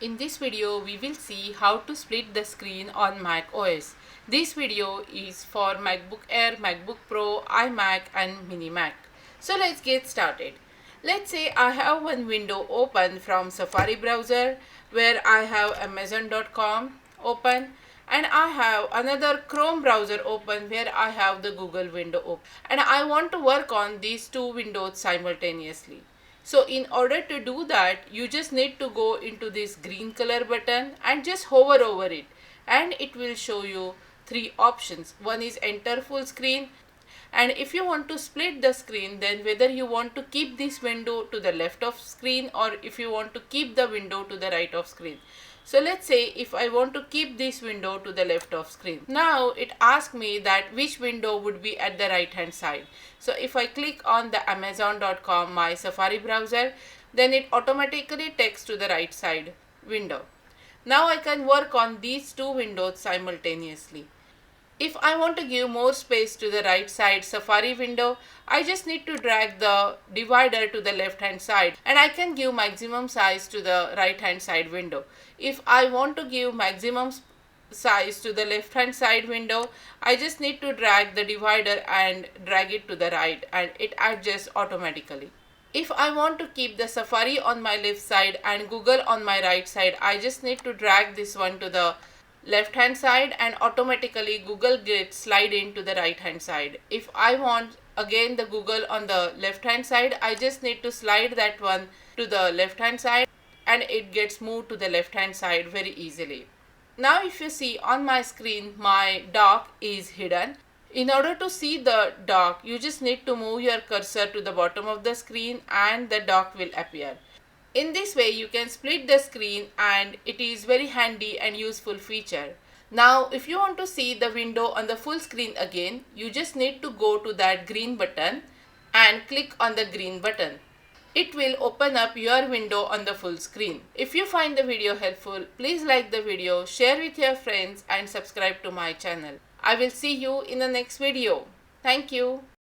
In this video, we will see how to split the screen on macOS. This video is for MacBook Air, MacBook Pro, iMac and Mini Mac. So let's get started. Let's say I have one window open from Safari browser where I have Amazon.com open, and I have another Chrome browser open where I have the Google window open, and I want to work on these two windows simultaneously. So in order to do that, you just need to go into this green color button and just hover over it, and it will show you three options. One is enter full screen, and if you want to split the screen, then whether you want to keep this window to the left of screen or if you want to keep the window to the right of screen. So let's say if I want to keep this window to the left of screen. Now it asks me that which window would be at the right hand side. So if I click on the Amazon.com, my Safari browser, then it automatically takes to the right side window. Now I can work on these two windows simultaneously. If I want to give more space to the right side Safari window, I just need to drag the divider to the left hand side and I can give maximum size to the right hand side window. If I want to give maximum size to the left hand side window, I just need to drag the divider and drag it to the right and it adjusts automatically. If I want to keep the Safari on my left side and Google on my right side, I just need to drag this one to the left hand side and automatically Google gets slide into the right hand side. If I want again the Google on the left hand side, I just need to slide that one to the left hand side and it gets moved to the left hand side very easily. Now if you see on my screen, my dock is hidden. In order to see the dock, you just need to move your cursor to the bottom of the screen and the dock will appear. In this way, you can split the screen and it is very handy and useful feature. Now, if you want to see the window on the full screen again, you just need to go to that green button and click on the green button. It will open up your window on the full screen. If you find the video helpful, please like the video, share with your friends and subscribe to my channel. I will see you in the next video. Thank you.